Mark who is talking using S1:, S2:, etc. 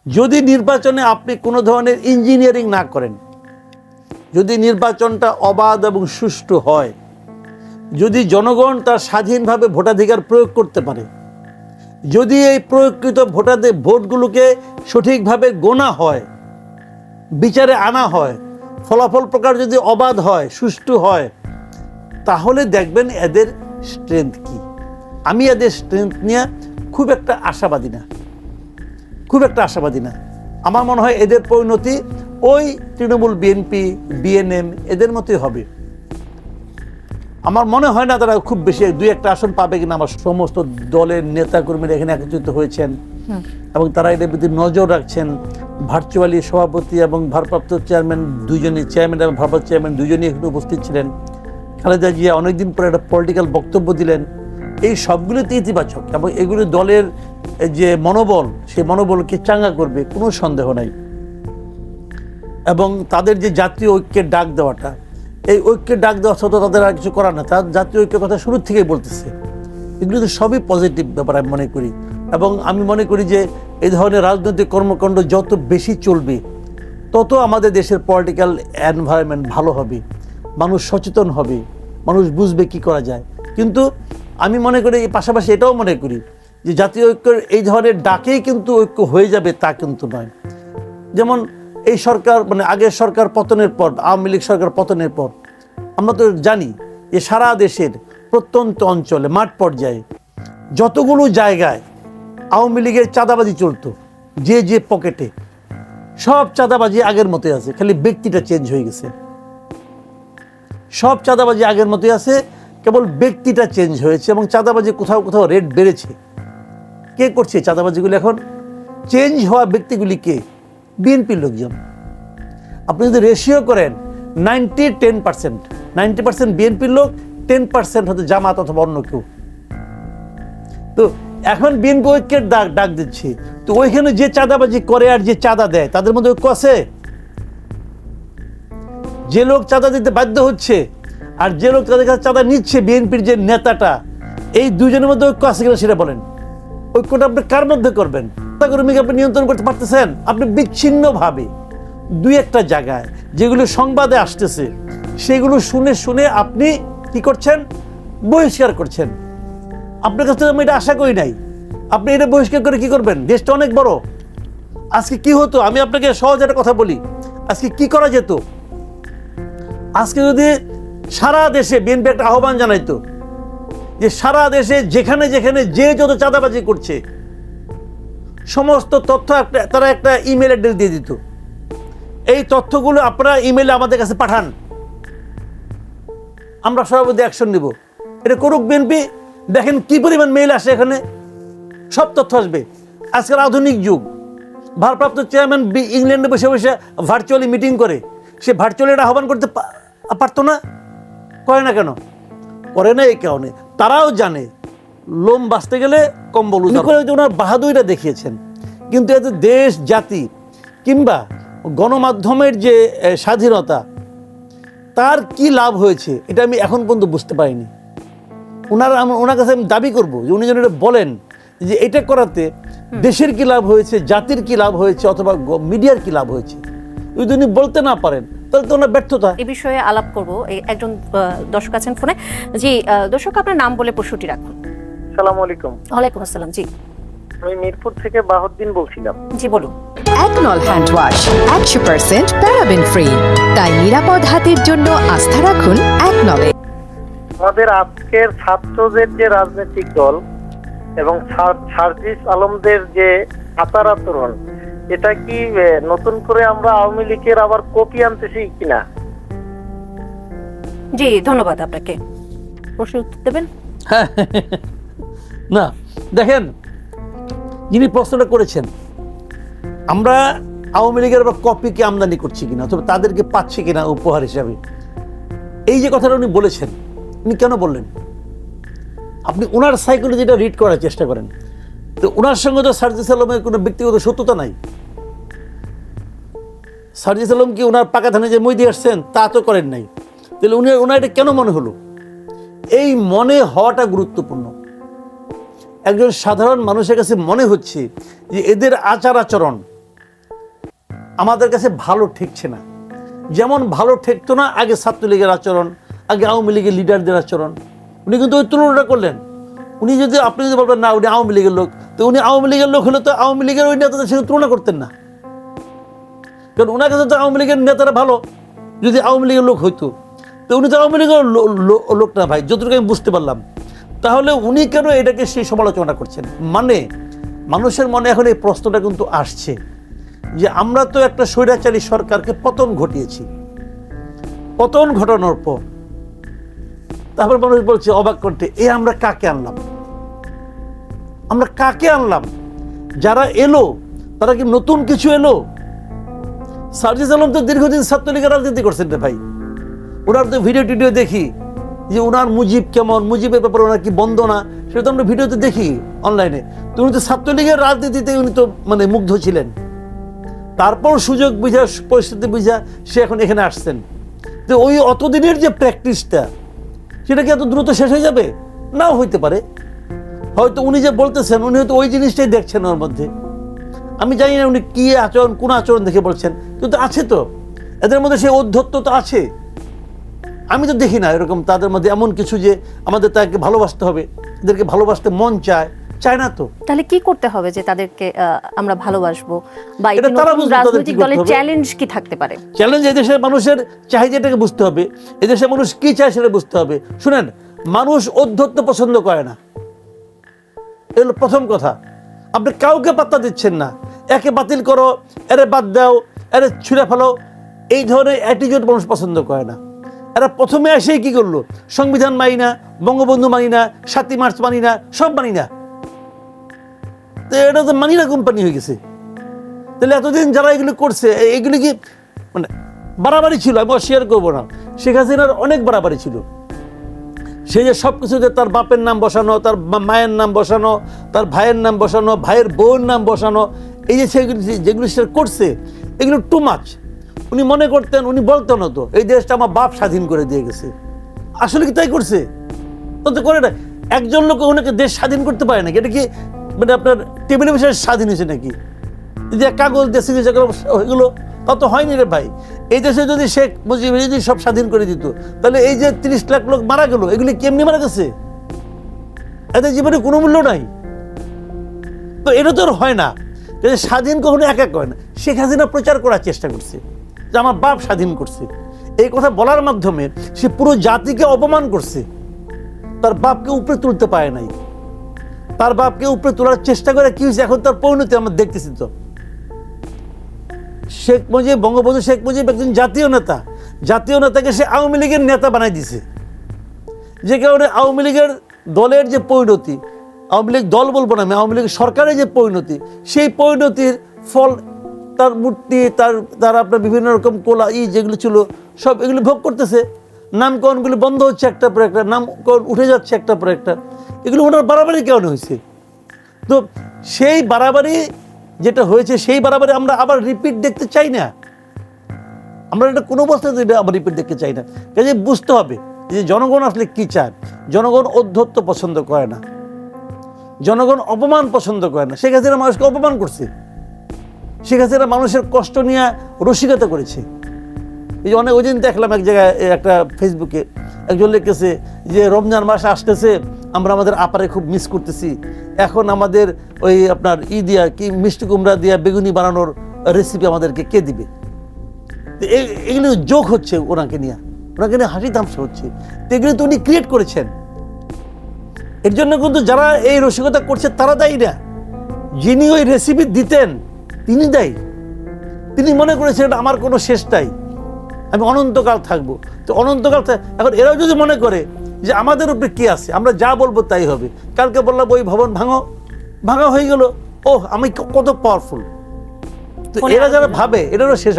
S1: যদি নির্বাচনে আপনি কোনো ধরনের ইঞ্জিনিয়ারিং না করেন, যদি নির্বাচনটা অবাধ এবং সুষ্ঠু হয়, যদি জনগণ তার স্বাধীনভাবে ভোটাধিকার প্রয়োগ করতে পারে, যদি এই প্রয়োগকৃত ভোটগুলোকে সঠিকভাবে গোনা হয়, বিচারে আনা হয়, ফলাফল প্রকার যদি অবাধ হয়, সুষ্ঠু হয়, তাহলে দেখবেন এদের স্ট্রেংথ কি। আমি এদের স্ট্রেংথ নিয়ে খুব একটা আশাবাদী না। আমার মনে হয় এদের পরিণতি ওই তৃণমূল, বিএনপি, বিএনএম এদের মতোই হবে। আমার মনে হয় না তারা খুব বেশি 2-1টা আসন পাবে কিনা। আমার সমস্ত দলের নেতাকর্মীরা এখানে একত্রিত হয়েছেন এবং তারা এটার প্রতি নজর রাখছেন। ভার্চুয়ালি সভাপতি এবং ভারপ্রাপ্ত চেয়ারম্যান দুজনই, চেয়ারম্যান এবং ভারপ্রাপ্ত চেয়ারম্যান দুজনই এখানে উপস্থিত ছিলেন। খালেদা জিয়া অনেকদিন পরে একটা পলিটিক্যাল বক্তব্য দিলেন। এই সবগুলোতে ইতিবাচক এবং এগুলো দলের যে মনোবল, সেই মনোবলকে চাঙ্গা করবে, কোনো সন্দেহ নাই। এবং তাদের যে জাতীয় ঐক্যের ডাক দেওয়াটা, এই ঐক্যের ডাক দেওয়া সত্ত্বেও তাদের আর কিছু করার না, তার জাতীয় ঐক্যের কথা শুরু থেকেই বলতেছে। এগুলো তো সবই পজিটিভ ব্যাপার আমি মনে করি। এবং আমি মনে করি যে এই ধরনের রাজনৈতিক কর্মকাণ্ড যত বেশি চলবে, তত আমাদের দেশের পলিটিক্যাল এনভায়রনমেন্ট ভালো হবে, মানুষ সচেতন হবে, মানুষ বুঝবে কি করা যায়। কিন্তু আমি মনে করি এই পাশাপাশি এটাও মনে করি যে জাতীয় ঐক্যের এই ধরনের ডাকেই কিন্তু ঐক্য হয়ে যাবে তা কিন্তু নয়। যেমন এই সরকার, মানে আগের সরকার পতনের পর, আওয়ামী লীগ সরকার পতনের পর আমরা তো জানি যে সারা দেশের প্রত্যন্ত অঞ্চলে, মাঠ পর্যায়ে যতগুলো জায়গায় আওয়ামী লীগের চাঁদাবাজি চলতো, যে পকেটে, সব চাঁদাবাজি আগের মতোই আছে, খালি ব্যক্তিটা চেঞ্জ হয়ে গেছে। সব চাঁদাবাজি আগের মতোই আছে, কেবল ব্যক্তিটা চেঞ্জ হয়েছে। এবং চাঁদাবাজি কোথাও কোথাও রেট বেড়েছে। কে করছে চাঁদাবাজিগুলি এখন? চেঞ্জ হওয়া ব্যক্তিগুলি কে? বিএনপির লোকজন। আপনি যদি রেশিও করেন 90% বিএনপির লোক, 10% হয়তো জামাত অথবা অন্য কেউ। তো এখন বিএনপি ঐক্যের ডাক দিচ্ছে। তো ওইখানে যে চাঁদাবাজি করে আর যে চাঁদা দেয়, তাদের মধ্যে ঐক্য আছে? যে লোক চাঁদা দিতে বাধ্য হচ্ছে আর যে লোক তাদের কাছে চাঁদা নিচ্ছে, বিএনপির যে নেতাটা, এই দুজনের মধ্যে ঐক্য আছে কিনা সেটা বলেন। ঐক্যটা আপনি কার মধ্যে করবেন? কর্মীকে আপনি নিয়ন্ত্রণ করতে পারতেছেন? আপনি বিচ্ছিন্নভাবে 2-1টা জায়গায় যেগুলো সংবাদে আসতেছে, সেগুলো শুনে আপনি কি করছেন? বহিষ্কার করছেন। আপনার কাছ থেকে আমি এটা আশা করি নাই। আপনি এটা বহিষ্কার করে কি করবেন? দেশটা অনেক বড়। আজকে কি হতো, আমি আপনাকে সহজ একটা কথা বলি, আজকে কি করা যেত? আজকে যদি সারা দেশে বিএনপি একটা আহ্বান জানাইতো যে সারা দেশে যেখানে যেখানে যে যত চাঁদাবাজি করছে, সমস্ত তথ্য তারা একটা ইমেল অ্যাড্রেস দিয়ে দিত। এই তথ্যগুলো আপনারা ইমেলে আমাদের কাছে পাঠান, আমরা সভাপতি অ্যাকশন নিব। এটা করুক বিএনপি। দেখেন কি পরিমাণ মেইল আসে, এখানে সব তথ্য আসবে। আজকের আধুনিক যুগ। ভারপ্রাপ্ত চেয়ারম্যান ইংল্যান্ডে বসে বসে ভার্চুয়ালি মিটিং করে, সে ভার্চুয়ালি এটা আহ্বান করতে পারতো না? করে না কেন? করে না এই কারণে তারাও জানে লোম বাঁচতে গেলে কম্বল করে ওনার বাহাদুরিটা দেখিয়েছেন। কিন্তু এতে দেশ, জাতি কিংবা গণমাধ্যমের যে স্বাধীনতা, তার কি লাভ হয়েছে এটা আমি এখন পর্যন্ত বুঝতে পারিনি। ওনার কাছে আমি দাবি করবো যে উনি যেন এটা বলেন যে এটা করাতে দেশের কি লাভ হয়েছে, জাতির কি লাভ হয়েছে, অথবা মিডিয়ার কি লাভ হয়েছে। যদি উনি বলতে না পারেন তাহলে তো ওনার ব্যর্থতা।
S2: এই বিষয়ে আলাপ করবো। একজন দর্শক আছেন ফোনে। জি দর্শক, আপনার নাম বলে প্রশ্নটি রাখুন।
S3: আসসালামু আলাইকুম।
S2: ওয়ালাইকুম আসসালাম। জি,
S3: আমি মিরপুর থেকে বাহউদ্দিন বলছিলাম।
S2: জি বলুন।
S4: একনল হ্যান্ড ওয়াশ 100% প্যারাবেন ফ্রি, তাই নিরাপদ হাতের জন্য আস্থা রাখুন একনলে।
S3: আমাদের আজকের ছাত্রদের যে রাজনৈতিক দল এবং সার্জিস আলমদের যে আচার আচরণ, এটা কি নতুন করে আমরা আওয়ামী লীগের আবার কপি আনতেছি কিনা?
S2: জি ধন্যবাদ আপনাকে। প্রশ্ন উত্তর দেবেন?
S1: না, দেখেন, যিনি প্রশ্নটা করেছেন, আমরা আওয়ামী লীগের আবার কপিকে আমদানি করছি কিনা, অথবা তাদেরকে পাচ্ছি কিনা উপহার হিসাবে, এই যে কথাটা উনি বলেছেন, উনি কেন বললেন? আপনি ওনার সাইকোলজিটা রিড করার চেষ্টা করেন। তো ওনার সঙ্গে তো সার্জিস আলমের কোনো ব্যক্তিগত শত্রুতা নাই। সার্জিস আলম কি ওনার পাকা ধানে যে মই দিয়ে আসছেন তা তো করেন নাই। তাহলে ওনার এটা কেন মনে হলো? এই মনে হওয়াটা গুরুত্বপূর্ণ। একজন সাধারণ মানুষের কাছে মনে হচ্ছে যে এদের আচার আচরণ, আমাদের কাছে ভালো ঠেকছে না। যেমন ভালো ঠেকতো না আগে ছাত্রলীগের আচরণ, আগে আওয়ামী লীগের লিডারদের আচরণ, উনি কিন্তু ওই তুলনাটা করলেন। উনি যদি, আপনি যদি বলবেন না উনি আওয়ামী লীগের লোক, তো উনি আওয়ামী লীগের লোক হলে তো আওয়ামী লীগের ওই নেতাদের সাথে তুলনা করতেন না, কারণ ওনার কাছে তো আওয়ামী লীগের নেতারা ভালো। যদি আওয়ামী লীগের লোক হইতো, তো উনি তো আওয়ামী লীগের লোক না ভাই, যতটুকু আমি বুঝতে পারলাম। তাহলে উনি কেন এটাকে সেই সমালোচনা করছেন? মানে মানুষের মনে এখন এই প্রশ্নটা কিন্তু আসছে যে আমরা তো একটা স্বৈরাচারী সরকারকে পতন ঘটিয়েছি, পতন ঘটানোর পর তারপর মানুষ বলছে অবাক কণ্ঠে, আমরা কাকে আনলাম? আমরা কাকে আনলাম? যারা এলো তারা কি নতুন কিছু এলো? সার্জিস আলম তো দীর্ঘদিন ছাত্রলীগের রাজনীতি করছেন রে ভাই। ওনার তো ভিডিও টিডিও দেখি যে ওনার মুজিব কেমন, মুজিবের ব্যাপারে ওনার কি বন্দনা, সেটা তো আমরা ভিডিওতে দেখি অনলাইনে। তো উনি তো ছাত্রলীগের রাজনীতিতে উনি তো মানে মুগ্ধ ছিলেন। তারপর সুযোগ বুঝা, পরিস্থিতি বুঝা সে এখন এখানে আসছেন। তো ওই অতদিনের যে প্র্যাকটিসটা, সেটা কি এত দ্রুত শেষ হয়ে যাবে? নাও হইতে পারে। হয়তো উনি যে বলতেছেন উনি হয়তো ওই জিনিসটাই দেখছেন ওর মধ্যে। আমি জানি না উনি কি আচরণ, কোন আচরণ দেখে বলছেন, কিন্তু আছে তো এদের মধ্যে সেই অধ্যত্ত তো আছে। আমি তো দেখি না এরকম তাদের মধ্যে এমন কিছু যে আমাদের তাকে ভালোবাসতে হবে, এদেরকে ভালোবাসতে মন চায় না তো।
S2: তাহলে কি করতে হবে যে তাদেরকে আমরা ভালোবাসবো, বা
S1: এটা তারা বুঝবে তাদের
S2: রাজনৈতিক
S1: কি করতে
S2: দলের
S1: হবে।
S2: চ্যালেঞ্জ কি থাকতে পারে?
S1: চ্যালেঞ্জ এদেশের মানুষের চাহিদাটাকে বুঝতে হবে, এদেশের মানুষ কি চায় সেটা বুঝতে হবে। শুনেন, মানুষ অধ্যত্ত পছন্দ করে না, এ হলো প্রথম কথা। আপনি কাউকে পাত্তা দিচ্ছেন না, একে বাতিল করো, এরে বাদ দাও, এরে ছুঁড়ে ফেলো, এই ধরনের অ্যাটিটিউড মানুষ পছন্দ করে না। এরা প্রথমে এসেই কি করলো? সংবিধান মানি না, বঙ্গবন্ধু মানি না, ৭ই মার্চ মানি না, সব মানি না। তো এটা তো মানি না কোম্পানি হয়ে গেছে। তাহলে এতদিন যারা এগুলো করছে, এগুলি কি মানে বাড়াবাড়ি ছিল? আমি অস্বীকার করবো না, শেখ হাসিনার অনেক বাড়াবাড়ি ছিল। সে যে সব কিছুতে তার বাপের নাম বসানো, তার মায়ের নাম বসানো, তার ভাইয়ের নাম বসানো, ভাইয়ের বউয়ের নাম বসানো, এই যে যেগুলো সে করছে, এগুলো টু মাচ। উনি মনে করতেন, উনি বলতেন তো এই দেশটা আমার বাপ স্বাধীন করে দিয়ে গেছে। আসলে কি তাই করছে? তো করে না। একজন লোক ওনাকে দেশ স্বাধীন করতে পারে নাকি? এটা কি মানে আপনার টেবিলে বসে স্বাধীন হয়েছে নাকি? যে কাগজ দেশে এগুলো তা তো হয়নি রে ভাই। এই দেশে যদি শেখ মুজিব যদি সব স্বাধীন করে দিত, তাহলে এই যে 30 লাখ লোক মারা গেল, এগুলি কেমনি মারা গেছে? এদের জীবনে কোনো মূল্য নাই। তো এটা তো হয় না। স্বাধীন কখনো একা করে না। শেখ হাসিনা প্রচার করার চেষ্টা করছে যে আমার বাপ স্বাধীন করছে। এই কথা বলার মাধ্যমে সে পুরো জাতিকে অপমান করছে। তার বাপকে উপরে তুলতে পারে নাই। তার বাপকে উপরে তোলার চেষ্টা করে কি হয়েছে? এখন তার পরিণতি আমরা দেখতেছি তো। শেখ মুজিব, বঙ্গবন্ধু শেখ মুজিব একজন জাতীয় নেতা, জাতীয় নেতাকে সে আওয়ামী লীগের নেতা বানাই দিছে। যে কারণে আওয়ামী লীগের দলের যে পরিণতি, আওয়ামী লীগ দল বলবো না আমি, আওয়ামী লীগ সরকারের যে পরিণতি, সেই পরিণতির ফল তার মূর্তি, তার আপনার বিভিন্ন রকম কোলা যেগুলো ছিল সব এগুলো ভোগ করতেছে। নামকরণগুলি বন্ধ হচ্ছে একটার পর একটা, নামকরণ উঠে যাচ্ছে একটার পর একটা। এগুলো ওনার বাড়াবাড়ি কেমন হয়েছে? তো সেই বাড়াবাড়ি যেটা হয়েছে, সেই বাড়াবাড়ি আমরা আবার রিপিট দেখতে চাই না। আমরা এটা কোনো অবস্থাতে আবার রিপিট দেখতে চাই না। কাজে বুঝতে হবে যে জনগণ আসলে কি চায়। জনগণ অধ্যত্ত পছন্দ করে না, জনগণ অপমান পছন্দ করে না। শেখ হাসিনা মানুষকে অপমান করছে, শেখ হাসিনা মানুষের কষ্ট নিয়ে রসিকতা করেছে। এই যে ওই দিন দেখলাম এক জায়গায় একটা ফেসবুকে একজন লিখেছে যে রমজান মাস আসতেছে, আমরা আমাদের আপারে খুব মিস করতেছি, এখন আমাদের ওই আপনার দিয়া কি মিষ্টি কুমড়া দিয়া বেগুনি বানানোর রেসিপি আমাদেরকে কে দিবে? এগুলো যোগ হচ্ছে ওনাকে নিয়ে হাসি তামসা হচ্ছে। তো এগুলো তো উনি ক্রিয়েট করেছেন। এর জন্য কিন্তু যারা এই রসিকতা করছে তারা দায়ী না, যিনি ওই রেসিপি দিতেন তিনি দায়ী। তিনি মনে করেছেন এটা আমার কোনো শেষ নাই, আমি অনন্তকাল থাকবো। তো অনন্তকাল এখন এরাও যদি মনে করে যে আমাদের উপরে কি আছে, আমরা যা বলবো তাই হবে। কালকে বললাম ওই ভবন ভাঙা হয়ে গেল, আমি কত পাওয়ারফুল। তো এরা যারা ভাবে এটারও শেষ